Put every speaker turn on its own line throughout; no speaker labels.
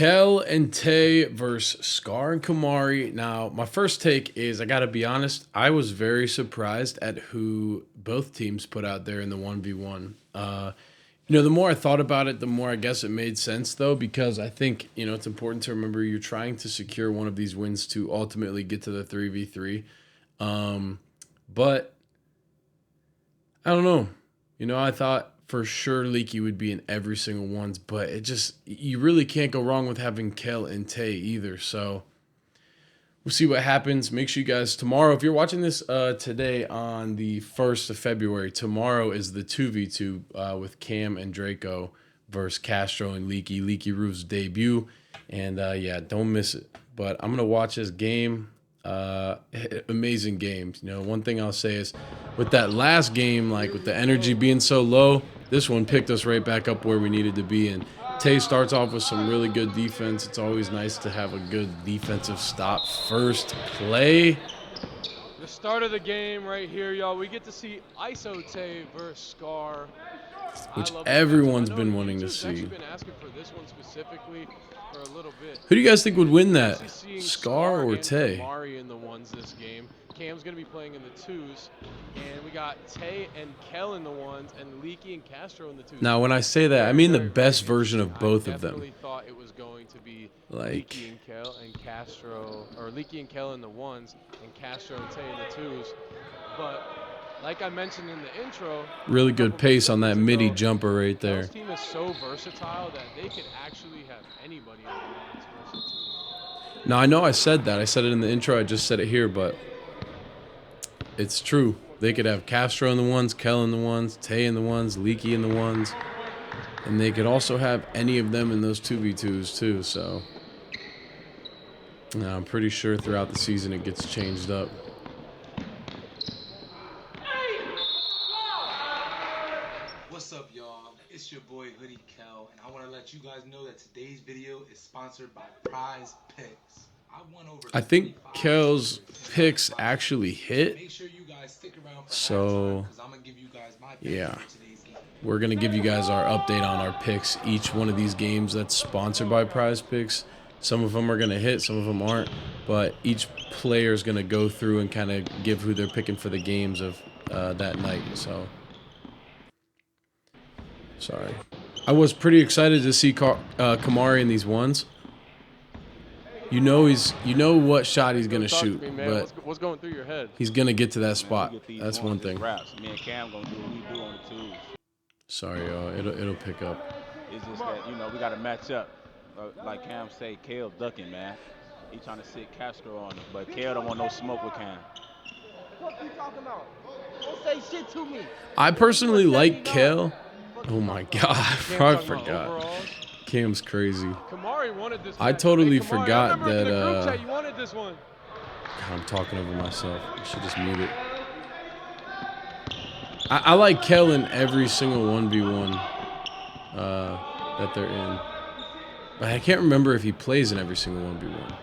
Kel and Tay versus Scar and Kamari. Now, my first take is I got to be honest, I was very surprised at who both teams put out there in the 1v1. The more I thought about it, the more I guess it made sense, though, because I think, it's important to remember you're trying to secure one of these wins to ultimately get to the 3v3. But I don't know. I thought for sure Leaky would be in every single ones, but you really can't go wrong with having Kel and Tay either. So we'll see what happens. Make sure you guys tomorrow, if you're watching this today on the 1st of February, tomorrow is the 2v2 with Cam and Draco versus Castro and Leaky. Leaky Roof's debut. And don't miss it. But I'm going to watch this game. Amazing games. One thing I'll say is with that last game, like with the energy being so low, this one picked us right back up where we needed to be. And Tay starts off with some really good defense. It's always nice to have a good defensive stop first play.
The start of the game right here, y'all. We get to see ISO Tay versus Scar,
which everyone's been wanting to see.
Actually been asking for this one specifically for a little bit.
Who do you guys think would win that, Scar or Tay?
Kamari in the ones this game. Cam's going to be playing in the twos, and we got Tay and Kel in the ones, and Leaky and Castro in the twos.
Now, when I say that, I mean the best version of both of them.
I definitely thought it was going to be Leaky and Kel and Castro, or Leaky and Kel in the ones, and Castro and Tay in the twos. But like I mentioned in the intro,
really good pace on that midi jumper right there.
This team is so versatile that they could actually have anybody on the ones versus twos.
Now, I know I said that. I said it in the intro. I just said it here, but it's true. They could have Castro in the ones, Kel in the ones, Tay in the ones, Leaky in the ones. And they could also have any of them in those 2v2s too. So I'm pretty sure throughout the season it gets changed up.
What's up, y'all? It's your boy Hoodie Kel, and I want to let you guys know that today's video is sponsored by PrizePicks.
I think Kel's picks actually hit. So, yeah. We're going to give you guys our update on our picks. Each one of these games that's sponsored by PrizePicks. Some of them are going to hit, some of them aren't. But each player is going to go through and kind of give who they're picking for the games of that night. So, sorry. I was pretty excited to see Kamari in these ones. You know what shot he's gonna shoot, but
what's going through your head?
He's gonna get to that spot. That's one thing.
Me and Cam gonna do what we do on the twos.
Sorry, y'all. It'll pick up.
It's just that we gotta match up. Like Cam say, Kale ducking, man. He trying to sit Castro on him, but Kale don't want no smoke with Cam.
What you talking about? Don't say shit to me.
I personally like Kale. Oh my God, I forgot. Cam's crazy.
Kamari wanted this.
I totally forgot that.
You wanted this one.
I'm talking over myself. I should just mute it. I like Kel in every single 1v1 that they're in, but I can't remember if he plays in every single 1v1.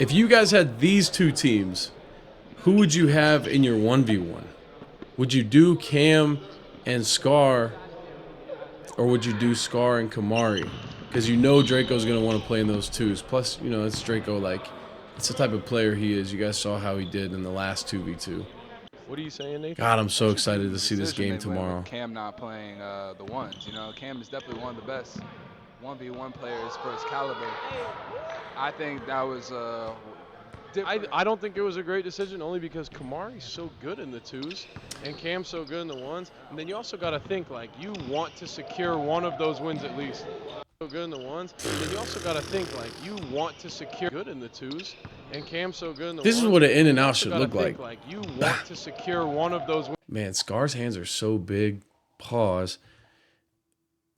If you guys had these two teams, who would you have in your 1v1? Would you do Cam and Scar? Or would you do Scar and Kamari? Because Draco's going to want to play in those twos. Plus, it's Draco, it's the type of player he is. You guys saw how he did in the last 2v2.
What are you saying, Nathan?
God, I'm so excited to see this game tomorrow.
Cam not playing the ones. Cam is definitely one of the best 1v1 players for his caliber. I think that was
I don't think it was a great decision, only because Kamari's so good in the twos and Cam's so good in the ones. And then you also got to think, you want to secure one of those wins at least. So good in the ones. And then you also got to think, you want to secure good in the twos and Cam's so good in the ones.
This is what an in and out should look like.
You want to secure one of those wins.
Man, Scar's hands are so big. Pause.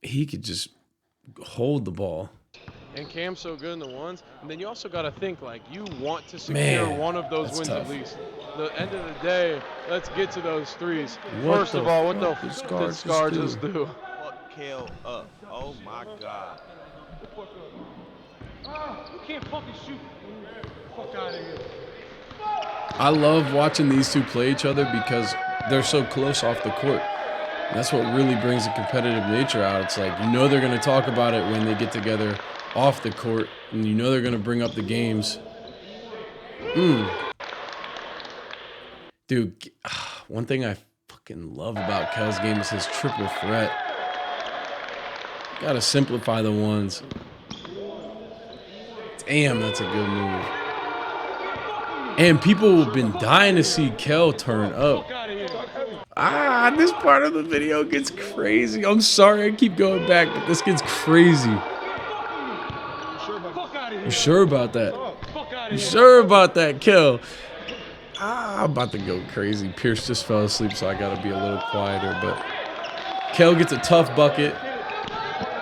He could just hold the ball.
And Cam's so good in the ones. And then you also got to think, you want to secure one of those wins
tough.
at least. The end of the day, let's get to those threes.
What
First of all, what the
did
fuck did Scar just do?
Fuck Kale up. Oh my God.
You can't fucking shoot. Fuck out of here.
I love watching these two play each other because they're so close off the court. And that's what really brings the competitive nature out. It's they're going to talk about it when they get together off the court, and you know they're going to bring up the games. Dude, one thing I fucking love about Kel's game is his triple threat. Got to simplify the ones. Damn, that's a good move. And people have been dying to see Kel turn up. This part of the video gets crazy. I'm sorry I keep going back, but this gets crazy. You sure about that? You sure about that, Kel? I'm about to go crazy. Pierce just fell asleep, so I gotta be a little quieter. But Kel gets a tough bucket.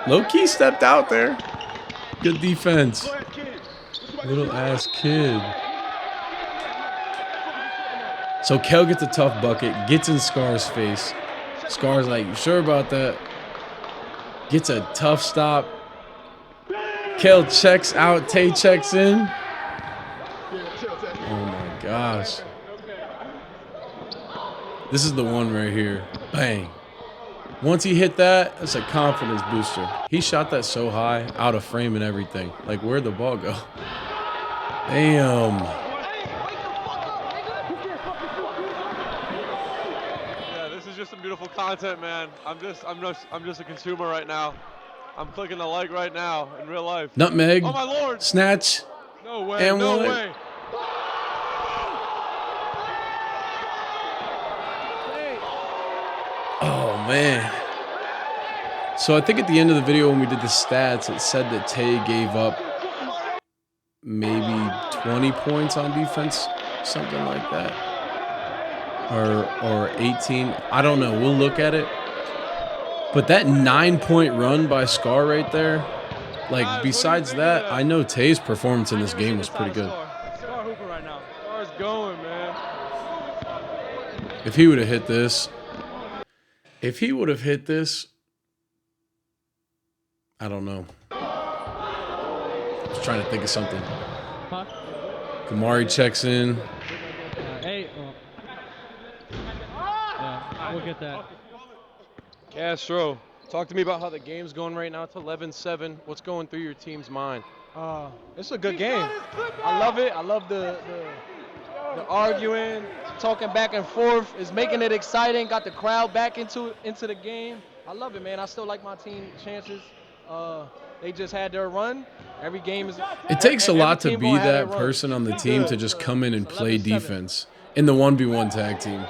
Low-key stepped out there. Good defense. Little ass kid. So Kel gets a tough bucket, gets in Scar's face. Scar's like, you sure about that? Gets a tough stop. Kel checks out, Tay checks in. Oh my gosh. This is the one right here. Bang. Once he hit that, that's a confidence booster. He shot that so high, out of frame and everything. Like, where'd the ball go? Damn.
Yeah, this is just some beautiful content, man. I'm just a consumer right now. I'm clicking the like right now in real life.
Nutmeg.
Oh my lord.
Snatch.
No way.
And
no
one.
way.
Oh, man. So I think at the end of the video when we did the stats, it said that Tay gave up maybe 20 points on defense, something like that. Or 18. I don't know. We'll look at it. But that 9-point run by Scar right there, like, besides that, I know Tay's performance in this game was pretty good.
Scar hooping right now. Scar's going, man.
If he would have hit this, I don't know. I was trying to think of something.
Huh?
Kamari checks in.
Hey. Yeah, we'll get that.
Castro, talk to me about how the game's going right now. It's 11-7. What's going through your team's mind?
It's a good game. I love it. I love the arguing, talking back and forth. It's making it exciting. Got the crowd back into the game. I love it, man. I still like my team chances. They just had their run. Every game is.
It takes a
every
lot to
team
be
gonna have
that
their run.
person on the team to just come in and play
11-7.
defense in the 1v1 tag team.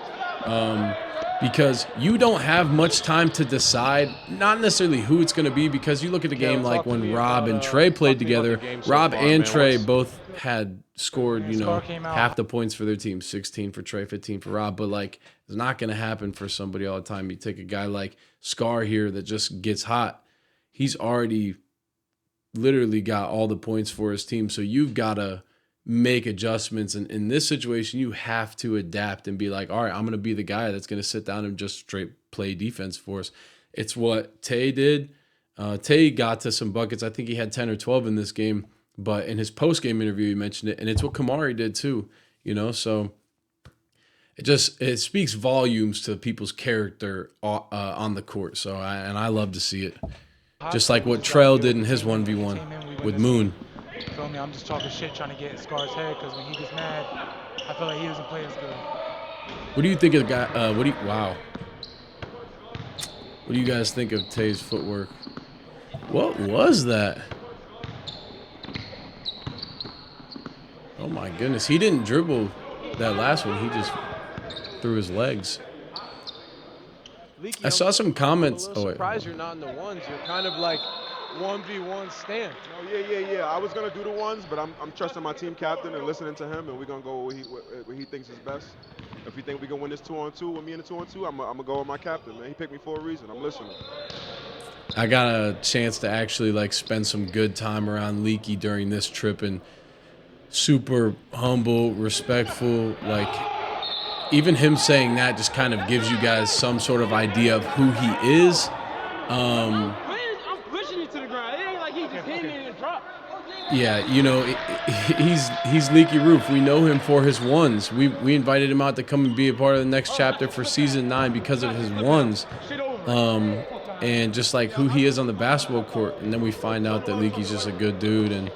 Because you don't have much time to decide, not necessarily who it's going to be, because you look at the game like when Rob and Trey played together. Rob and Trey both had scored, you know, half the points for their team, 16 for Trey, 15 for Rob. But, like, it's not going to happen for somebody all the time. You take a guy like Scar here that just gets hot. He's already literally got all the points for his team. So you've got to make adjustments. And in this situation, you have to adapt and be like, all right, I'm going to be the guy that's going to sit down and just straight play defense for us. It's what Tay did. Tay got to some buckets. I think he had 10 or 12 in this game. But in his post-game interview, he mentioned it. And it's what Kamari did too, you know. So it speaks volumes to people's character on the court. So I love to see it. Just like what Trell did in his 1v1 with Moon.
Feel me? I'm just talking shit, trying to get in Scar's head, because when he gets mad, I feel like he doesn't play as good.
What do you think of the guy? Wow. What do you guys think of Tay's footwork? What was that? Oh my goodness, he didn't dribble that last one. He just threw his legs.
Leaky,
I saw some comments.
I'm a
Oh
little
wait.
surprised you're not in the ones. You're kind of like 1v1 stand.
Oh, yeah. I was gonna do the ones, but I'm trusting my team captain and listening to him, and we're gonna go where he thinks is best. If we think we can win this 2-on-2 with me in the 2-on-2, I'm gonna go with my captain, man. He picked me for a reason. I'm listening.
I got a chance to actually like spend some good time around Leaky during this trip, and super humble, respectful. Like, even him saying that just kind of gives you guys some sort of idea of who he is.
I'm pushing you to the ground. It ain't like he just hit me and dropped.
Yeah, you know, he's Leaky Roof. We know him for his ones. We invited him out to come and be a part of the next chapter for season 9 because of his ones. and just like who he is on the basketball court. And then we find out that Leaky's just a good dude, and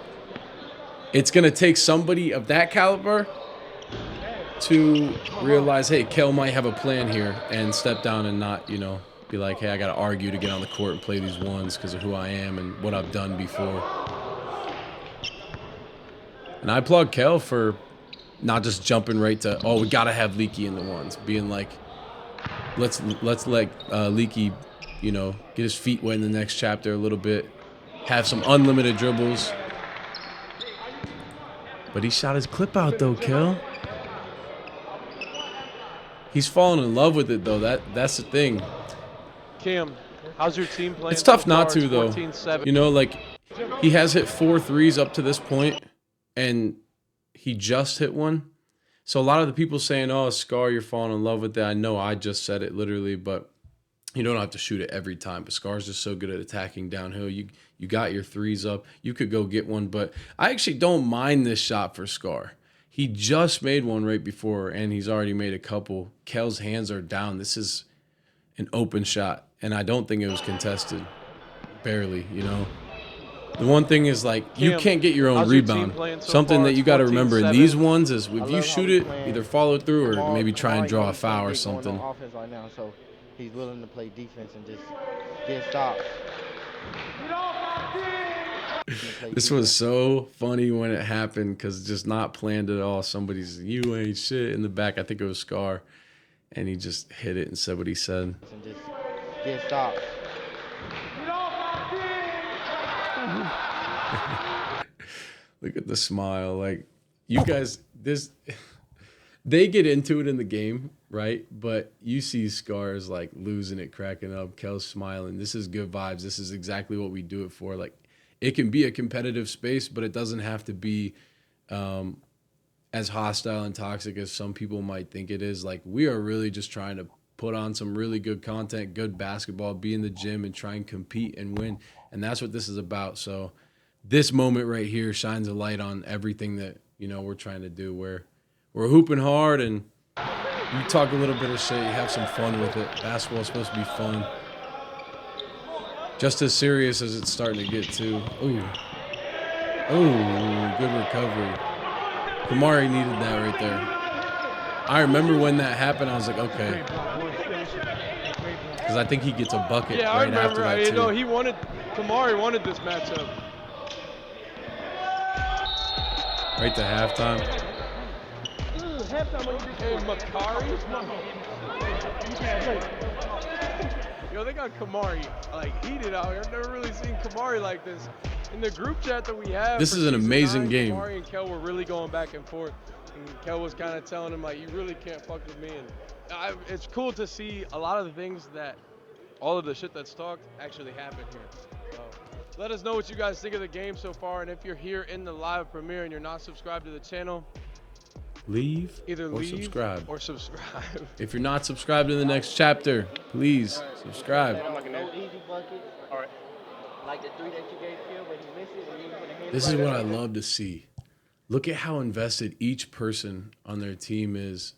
it's gonna take somebody of that caliber to realize, hey, Kel might have a plan here, and step down and not, be like, hey, I got to argue to get on the court and play these ones because of who I am and what I've done before. And I applaud Kel for not just jumping right to, oh, we got to have Leaky in the ones, being like, let's let Leaky, get his feet wet in the next chapter a little bit, have some unlimited dribbles. But he shot his clip out though, Kel. He's fallen in love with it though. That's the thing.
Cam, how's your team playing?
It's tough
so
not
far?
to though.
14-7.
Like he has hit 4 threes up to this point, and he just hit one. So a lot of the people saying, "Oh, Scar, you're falling in love with that." I know I just said it literally, but you don't have to shoot it every time. But Scar's just so good at attacking downhill. You got your threes up. You could go get one, but I actually don't mind this shot for Scar. He just made one right before, and he's already made a couple. Kel's hands are down. This is an open shot, and I don't think it was contested. Barely, The one thing is, like, you can't get your own
how's your team
rebound.
playing so
Something
far?
that
It's
you got to remember in these
14-7.
ones is if you shoot it, either follow through or maybe try and draw a foul or something.
On offense right now, so he's willing to play defense and just get stops.
This was so funny when it happened because just not planned at all. Somebody's, you ain't shit in the back. I think it was Scar. And he just hit it and said what he said.
And just get stops.
Look at the smile. Like, you guys, they get into it in the game, right? But you see Scar's like losing it, cracking up. Kel's smiling. This is good vibes. This is exactly what we do it for. Like, it can be a competitive space, but it doesn't have to be as hostile and toxic as some people might think it is. Like, we are really just trying to put on some really good content, good basketball, be in the gym and try and compete and win. And that's what this is about. So this moment right here shines a light on everything that, we're trying to do, where we're hooping hard and you talk a little bit of shit, you have some fun with it. Basketball is supposed to be fun. Just as serious as it's starting to get too. Ooh, good recovery. Kamari needed that right there. I remember when that happened, I was like, okay. Because I think he gets a bucket
Yeah, I
right
remember.
after that too.
Kamari wanted this matchup.
Right to halftime.
Hey, Makari? Yo, they got Kamari like heated out here. I've never really seen Kamari like this. In the group chat that we have,
This is an amazing game.
Kamari and Kel were really going back and forth. And Kel was kind of telling him, like, you really can't fuck with me. And it's cool to see a lot of the things that, all of the shit that's talked, actually happen here. So let us know what you guys think of the game so far. And if you're here in the live premiere and you're not subscribed to the channel,
either leave subscribe.
Or subscribe.
If you're not subscribed to the next chapter, please subscribe.
No easy bucket. All right. Like the 3 that you gave Phil, but he missed it. And you put a hand
This is
right
what I
there.
love to see. Look at how invested each person on their team is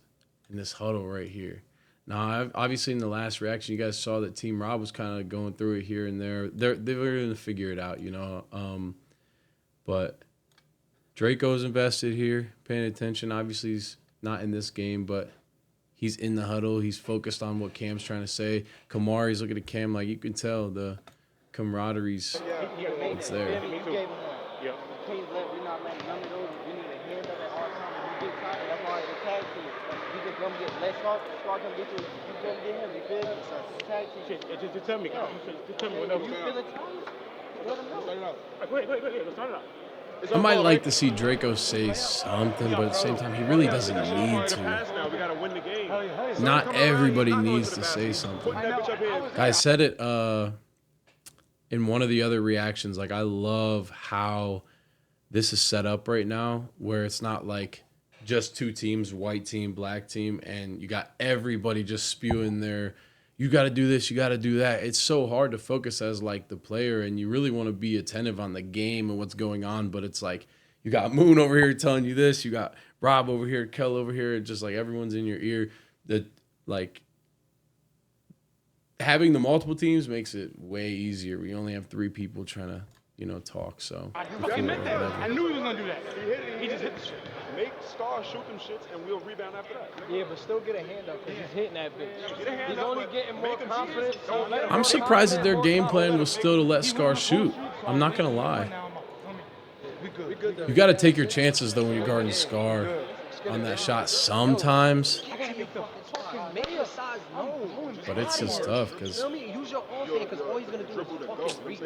in this huddle right here. Now, obviously in the last reaction, you guys saw that Team Rob was kind of going through it here and there. They were going to figure it out, But Draco's invested here, paying attention. Obviously, he's not in this game, but he's in the huddle. He's focused on what Cam's trying to say. Kamari's looking at Cam like you can tell the camaraderie's it's there.
You gave him one. You can't let, you're not letting none of those. You need a hand up at all times. When you get tired, that's why it's a tag team. You can come get, let Scar come get you. You come get him. You feel me? Tag team.
Just tell me. Just tell me whenever.
You feel it tired? Let him know.
Go ahead. Let's start it out.
I might like to see Draco say something, but at the same time, he really doesn't need to. Not everybody needs to say something. I said it in one of the other reactions. Like, I love how this is set up right now, where it's not like just two teams, white team, black team, and you got everybody just spewing their, you got to do this, you got to do that. It's so hard to focus as like the player, and you really want to be attentive on the game and what's going on. But it's like you got Moon over here telling you this, you got Rob over here, Kel over here, just like everyone's in your ear. That like having the multiple teams makes it way easier. We only have 3 people trying to, talk. So
I fucking meant that. I knew he was gonna do that. He just hit the shit.
Make Scar shoot them shits, and we'll rebound after that.
Yeah, but still get a hand up because he's hitting that bitch. He's only getting more confidence.
I'm surprised that their game plan was still to let Scar shoot. I'm not gonna lie. You got to take your chances though when you're guarding Scar on that shot sometimes. But it's just tough because
Use your offhand because all he's gonna do is fucking reach.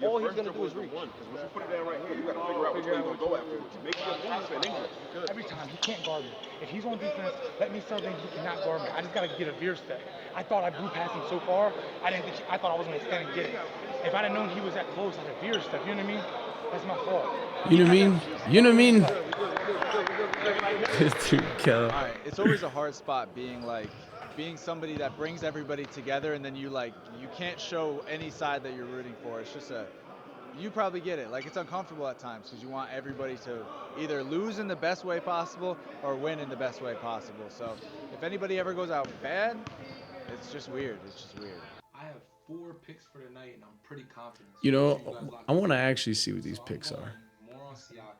All he's gonna do is reach.
Once you put it down right here, you got to figure out which way you're going to go afterwards. Make your moves and then good.
Every time, he can't guard me. If he's on defense, let me tell him he cannot guard me. I just got to get a veer step. I thought I blew past him so far, I thought I was going to stand and get it. If I'd have known he was that close, I'd have veer step. You know what I mean? That's my fault.
You know what I mean? You know what I mean? Dude, Kel.
All right, it's always a hard spot being somebody that brings everybody together, and then you can't show any side that you're rooting for. It's just you probably get it. Like, it's uncomfortable at times because you want everybody to either lose in the best way possible or win in the best way possible. So if anybody ever goes out bad, it's just weird. It's just weird.
I have 4 picks for the night, and I'm pretty confident.
You know, I want to actually see what these picks are.
More on Siakam.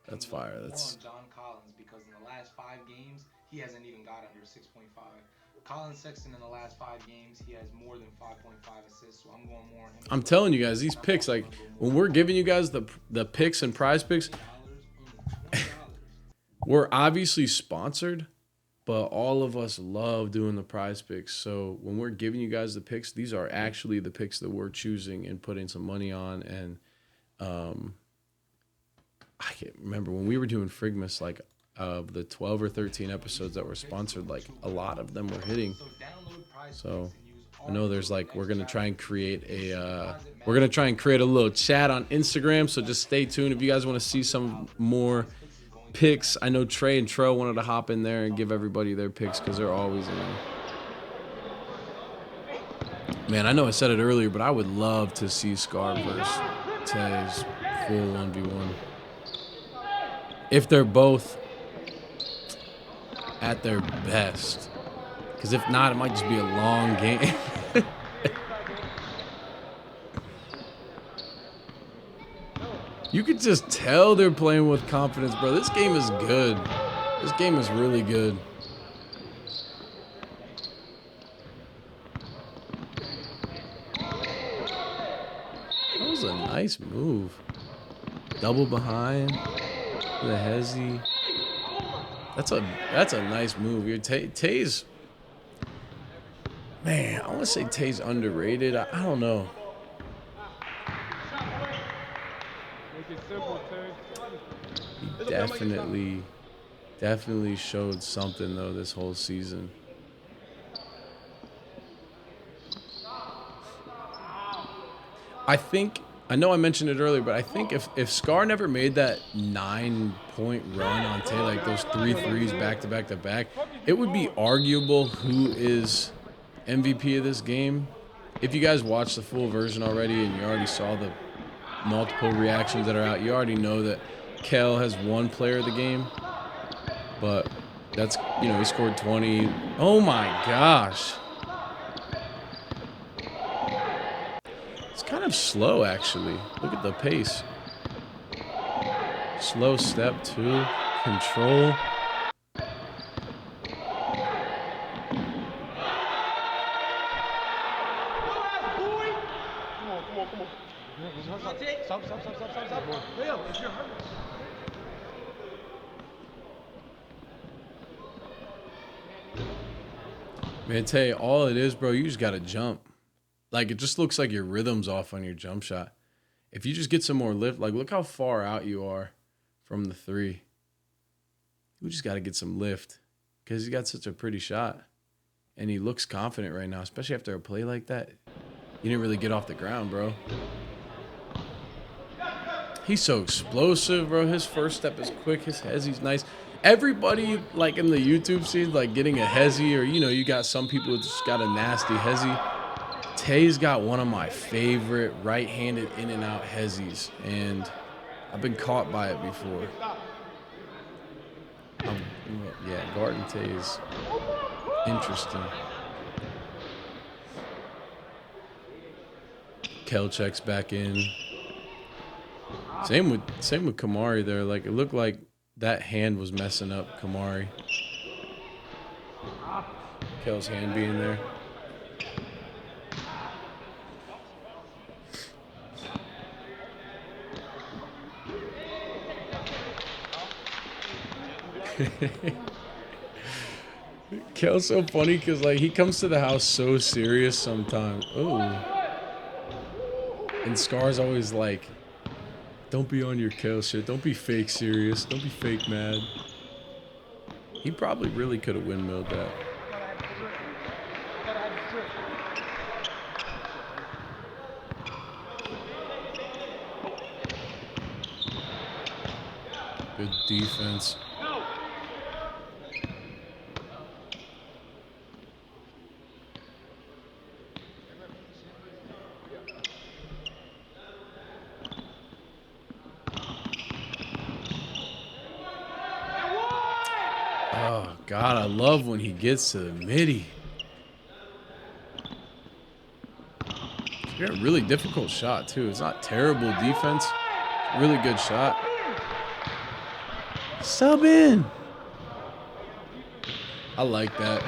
That's fire. That's
more on John Collins because in the last 5 games, he hasn't even got under 6.5. Colin Sexton in the last 5 games, he has more than 5.5 assists, so I'm going more on him.
I'm telling you guys, these picks, like when we're giving you guys the picks and prize picks, we're obviously sponsored, but all of us love doing the prize picks. So when we're giving you guys the picks, these are actually the picks that we're choosing and putting some money on. And I can't remember when we were doing Frigmas, like of the 12 or 13 episodes that were sponsored, like a lot of them were hitting. So I know there's we're gonna try and create a little chat on Instagram. So just stay tuned if you guys want to see some more picks. I know Trey and Tro wanted to hop in there and give everybody their picks because they're always in there. Man, I know I said it earlier, but I would love to see Scar versus Tez full 1v1. If they're both at their best. Because if not, it might just be a long game. You could just tell they're playing with confidence, bro. This game is good. This game is really good. That was a nice move. Double behind. The hezzy. That's a nice move. Your Tay's, man, I want to say Tay's underrated. I don't know. He definitely showed something though this whole season. I know I mentioned it earlier, but I think if Scar never made that 9-point run on Tay, like those 3 threes back to back to back, it would be arguable who is MVP of this game. If you guys watched the full version already and you already saw the multiple reactions that are out, you already know that Kel has one player of the game. But that's, he scored 20. Oh my gosh. Kind of slow, actually. Look at the pace. Slow step, 2. Control. Man, tell you, all it is, bro, you just got to jump. Like, it just looks like your rhythm's off on your jump shot. If you just get some more lift, like, look how far out you are from the 3. You just got to get some lift because he got such a pretty shot. And he looks confident right now, especially after a play like that. You didn't really get off the ground, bro. He's so explosive, bro. His first step is quick. His hezzy's nice. Everybody, like, in the YouTube scene, like, getting a hezzy or, you got some people who just got a nasty hezzy. Tay's got one of my favorite right-handed in and out hezzies, and I've been caught by it before. Yeah, guarding Tay is interesting. Kel checks back in. Same with Kamari there. Like, it looked like that hand was messing up Kamari. Kel's hand being there. Kel's so funny because, like, he comes to the house so serious sometimes. Oh. And Scar's always like, don't be on your Kel shit. Don't be fake serious. Don't be fake mad. He probably really could have windmilled that. Good defense. Oh, God, I love when he gets to the midi. He got a really difficult shot, too. It's not terrible defense. Really good shot. Sub in. I like that.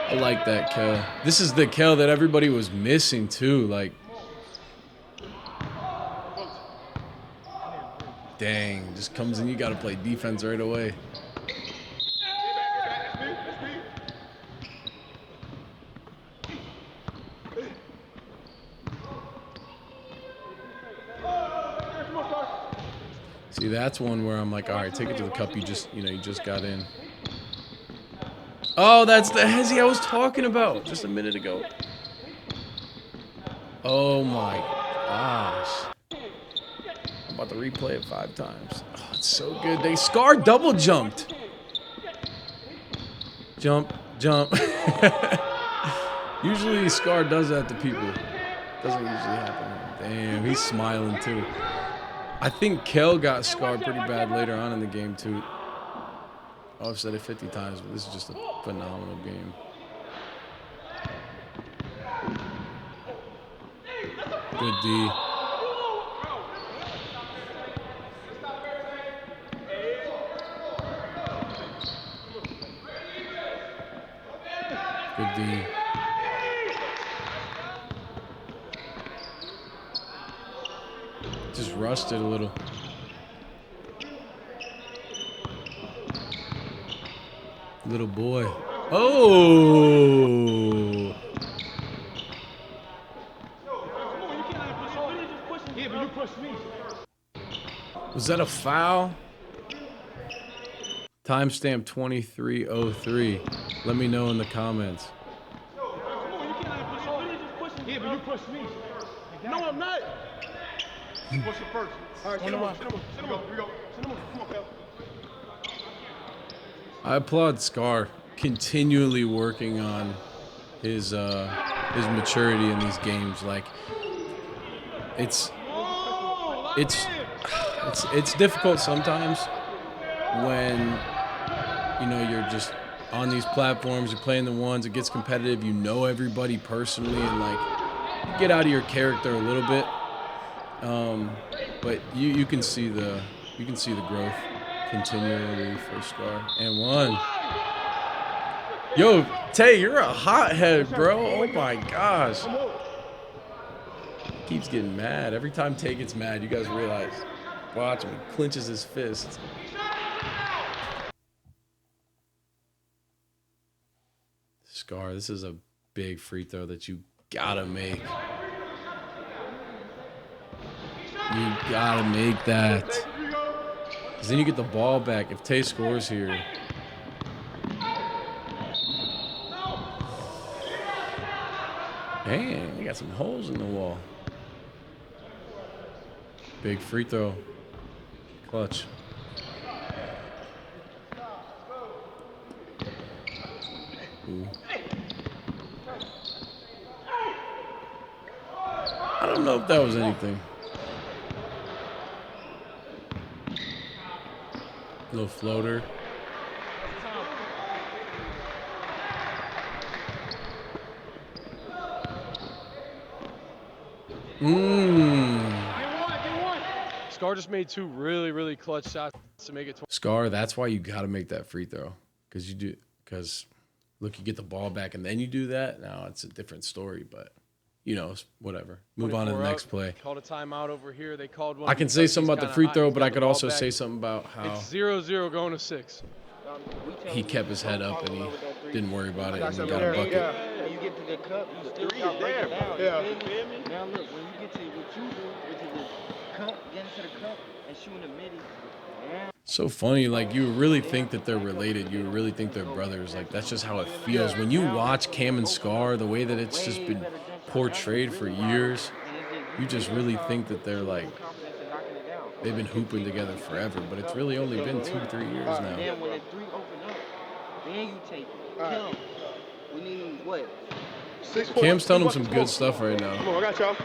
I like that Kel. This is the Kel that everybody was missing, too. Like, dang, just comes in. You got to play defense right away. See, that's one where I'm like, all right, take it to the cup. You just got in. Oh, that's the hezzy I was talking about just a minute ago. Oh my gosh. I'm about to replay it 5 times. Oh, it's so good. They Scar double jumped. Jump, jump. Usually Scar does that to people. Doesn't usually happen. Damn, he's smiling too. I think Kel got scarred pretty bad later on in the game, too. Oh, I've said it 50 times, but this is just a phenomenal game. Good D. Good D. Just rusted a little. Little boy. Oh! Was that a foul? Timestamp 23:03. Let me know in the comments.
Yeah, but you pushed me. No, I'm not. You push it first. All right, send him on. Here we go. Send him on. Come on, Kel.
I applaud Scar continually working on his maturity in these games. Like, it's difficult sometimes when you're just on these platforms, you're playing the ones, it gets competitive, you know everybody personally, and like you get out of your character a little bit. But you can see the growth continually for Scar. And one. Yo, Tay, you're a hothead, bro. Oh my gosh. Keeps getting mad. Every time Tay gets mad, you guys realize. Watch him. He clenches his fist. Scar, this is a big free throw that you gotta make. You gotta make that. Because then you get the ball back if Tay scores here. Damn, they got some holes in the wall. Big free throw. Clutch. Ooh. I don't know if that was anything. Little floater.
Scar just made 2 really, really clutch shots to make it 20.
Scar, that's why you got to make that free throw. Because look, you get the ball back and then you do that. Now it's a different story, but you know, whatever. Move on to the next play.
Called a timeout over here. They called one.
I can say something about the free throw, but I could also say something about how
it's 0-0 going to 6.
he kept his head up and he didn't worry about it and he got a bucket.
When you get to the cup, you still got to break it down.
Yeah.
You feel me? Now look, when you get to what you do, which is the cup, getting to the cup and shooting the midi.
So funny, like you really think that they're related. You really think they're brothers. Like that's just how it feels when you watch Cam and Scar. The way that it's just been portrayed for years, you just really think that they're like they've been hooping together forever. But it's really only been 2-3 years now.
Then when the 3 open up, then you take it. Kill 'em. We need what?
Cam's telling him some good stuff right now.
Come on, I got y'all.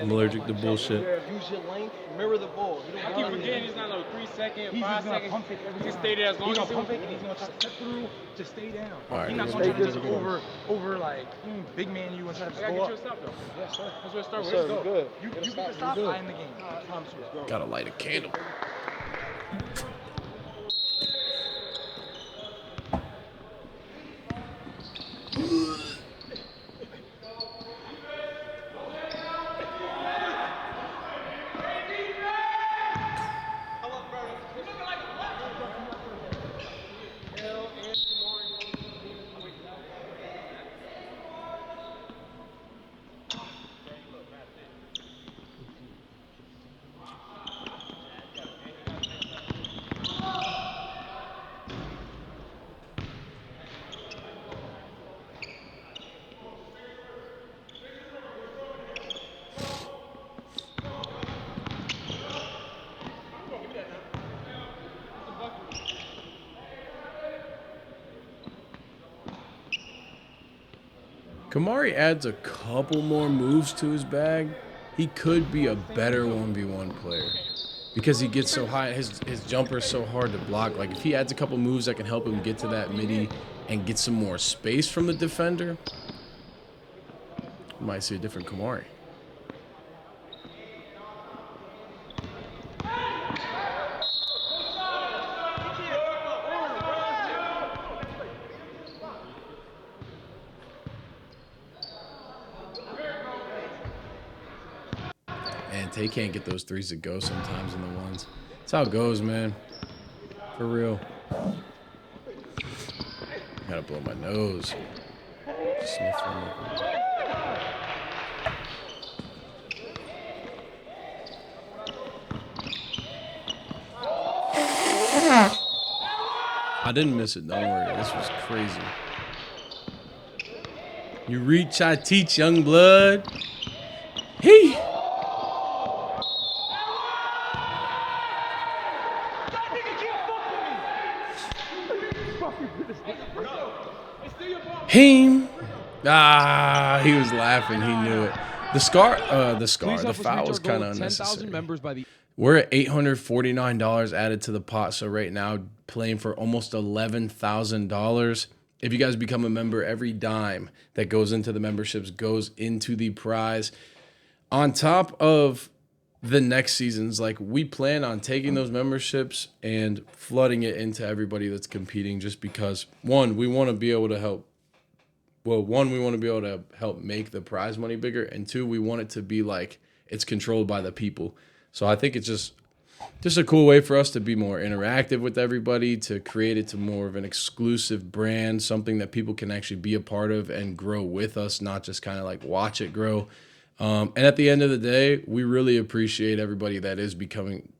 I'm allergic to bullshit.
Use your length, mirror the ball.
I keep forgetting he's not no 3 second, 5 seconds. He can stay there as long as
he's gonna pump it and he's gonna try to step through to stay down.
All right,
he's not gonna try to just over like big man you and try to just
I gotta
go
get you a
up.
stop though.
Yes, sir.
That's where it starts.
Yes,
Let's
sir.
go.
Good. You get the stop, I in the game. I promise you.
Gotta light a candle. Kamari adds a couple more moves to his bag. He could be a better 1v1 player because he gets so high. His jumper is so hard to block. Like if he adds a couple moves that can help him get to that midi and get some more space from the defender, we might see a different Kamari. And Tay can't get those threes to go sometimes in the ones. That's how it goes, man. For real. Gotta blow my nose. Sniff from it. I didn't miss it, don't worry. This was crazy. You reach, I teach, young blood. He. Him. Ah, he was laughing. He knew it. The foul was kind of unnecessary. We're at $849 added to the pot. So right now, playing for almost $11,000. If you guys become a member, every dime that goes into the memberships goes into the prize. On top of the next seasons, like we plan on taking those memberships and flooding it into everybody that's competing just because, one, we want to be able to help. Well, one, we want to be able to help make the prize money bigger. And two, we want it to be like it's controlled by the people. So I think it's just a cool way for us to be more interactive with everybody, to create it to more of an exclusive brand, something that people can actually be a part of and grow with us, not just kind of like watch it grow. And at the end of the day, we really appreciate everybody that is becoming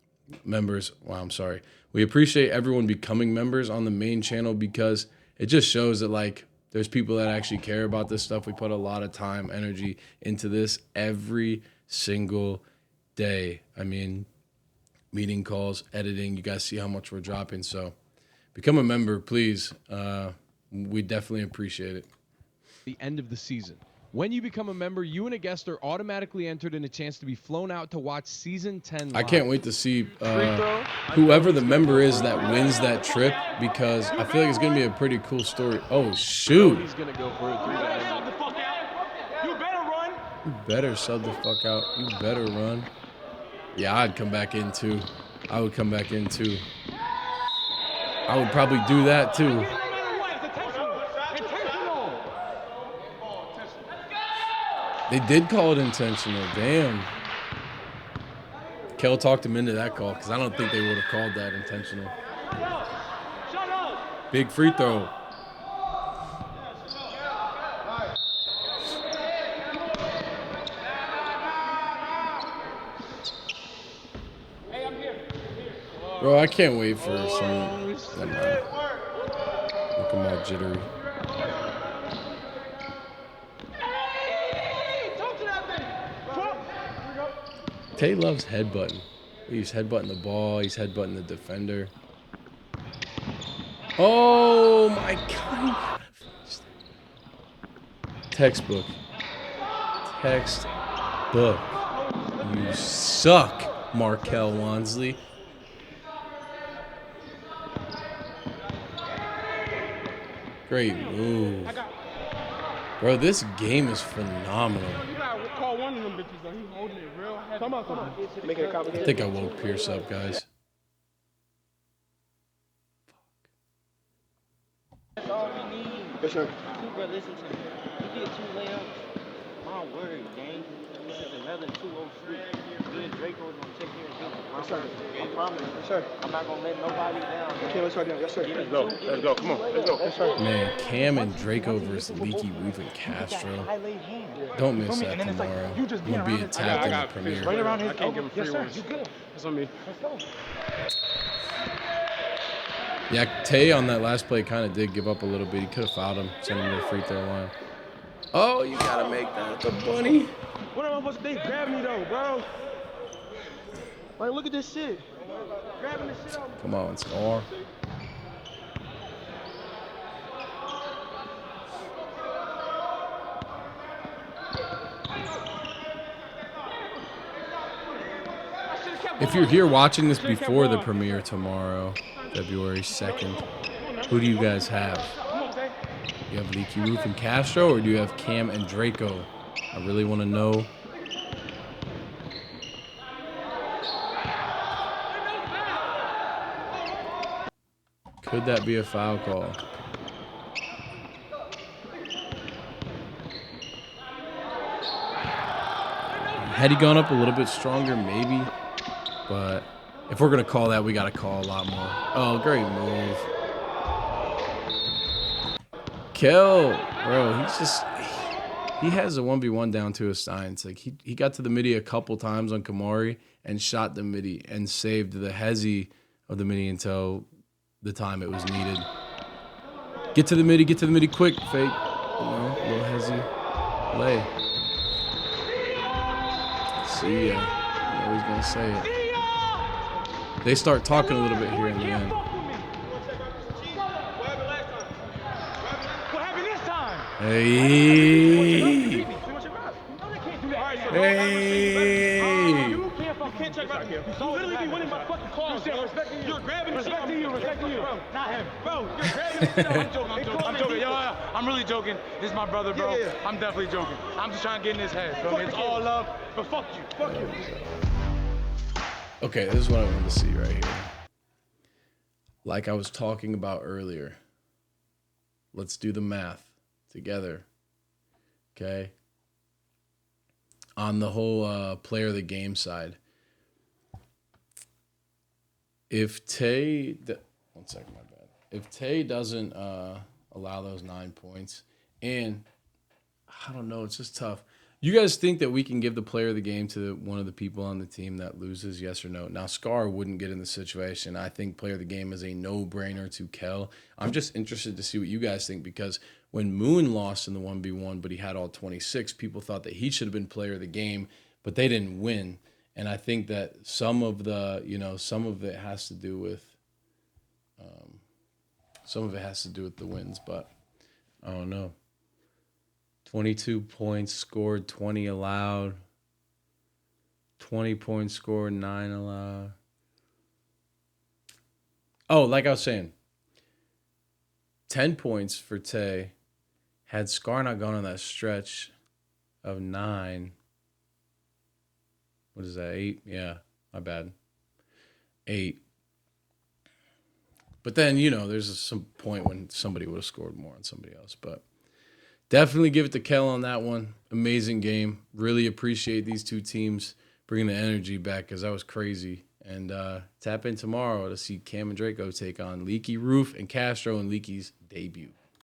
members. Well, I'm sorry. We appreciate everyone becoming members on the main channel because it just shows that like there's people that actually care about this stuff. We put a lot of time, energy into this every single day. I mean, meeting calls, editing, you guys see how much we're dropping. So become a member, please. We definitely appreciate it.
The end of the season. When you become a member, you and a guest are automatically entered in a chance to be flown out to watch season 10 live.
I can't wait to see whoever the member is that wins that trip because I feel like it's going to be a pretty cool story. Oh, shoot.
He's going to go for a 3.
You better run.
You better sub the fuck out. You better run. Yeah, I'd come back in too. I would come back in too. I would probably do that too. They did call it intentional. Damn. Kel talked him into that call because I don't think they would have called that intentional. Big free throw. Bro, I can't wait for some. Never mind. Look, I'm all jittery. Tay loves headbutting. He's headbutting the ball. He's headbutting the defender. Oh my God. Textbook. Textbook. You suck, Markel Wansley. Great move. Bro, this game is phenomenal.
You gotta call one of them bitches though. He's holding it real heavy. Come on. Make it a
I
complicated.
think I woke Pierce up, guys.
That's all we need.
Yes, sir.
Bro, listen to me. You get 2 layups. My word, gang. This is another 203. Me and Draco is gonna take care of business.
Yes, sir.
I promise.
Yes, sir.
I'm not gonna let nobody down.
Okay, let's start down. Yes, sir.
Let's go.
Let's go. Come on. Let's go. Yes, sir.
Man, Cam and Draco versus Leaky Roof and Castro. Don't miss that tomorrow. You'll be attacked in the premiere.
Right around his
I can't give him free ones.
You good.
That's on me.
Let's go.
Yeah, Tay on that last play kind of did give up a little bit. He could have fouled him, sent him to the free throw line. Oh, you gotta make that the bunny.
What am I supposed to think? Grab me though, bro. Like, look at this shit. Grabbing this shit out.
Come on, score. If you're here watching this before the premiere tomorrow, February 2nd, who do you guys have? You have Leaky Roof and Castro, or do you have Cam and Draco? I really want to know. Could that be a foul call? Had he gone up a little bit stronger, maybe. But if we're going to call that, we got to call a lot more. Oh, great move. Kel, bro, he's just... He has a 1v1 down to a science. Like, he got to the midi a couple times on Kamari and shot the midi and saved the hezzy of the midi until the time it was needed. Get to the midi quick, fake. You know, little hezzy. Lay. See ya. I'm always going to say it. They start talking a little bit here in the end. Hey. Hey.
You can't check right here. You literally be winning by fucking calls. You're grabbing respecting you. Bro, not him. Bro, you're grabbing I'm joking. Yo, I'm really joking. This is my brother, bro. Yeah. I'm definitely joking. I'm just trying to get in his head. Bro. It's all love, but fuck you. Fuck you.
Okay, this is what I wanted to see right here. Like I was talking about earlier. Let's do the math together. Okay? On the whole player of the game side. If Tay... One second, my bad. If Tay doesn't allow those 9 points, and I don't know, it's just tough. You guys think that we can give the player of the game to one of the people on the team that loses, yes or no? Now, Scar wouldn't get in the situation. I think player of the game is a no-brainer to Kel. I'm just interested to see what you guys think, because when Moon lost in the 1v1, but he had all 26, people thought that he should have been player of the game, but they didn't win. And I think that some of the, some of it has to do with, the wins, but I don't know. 22 points scored, 20 allowed. 20 points scored, 9 allowed. Oh, like I was saying, 10 points for Tay. Had Scar not gone on that stretch of 9, What is that, 8? Yeah, my bad. 8. But then, there's some point when somebody would have scored more on somebody else. But definitely give it to Kel on that one. Amazing game. Really appreciate these two teams bringing the energy back because that was crazy. And tap in tomorrow to see Cam and Draco take on Leaky Roof and Castro in Leaky's debut.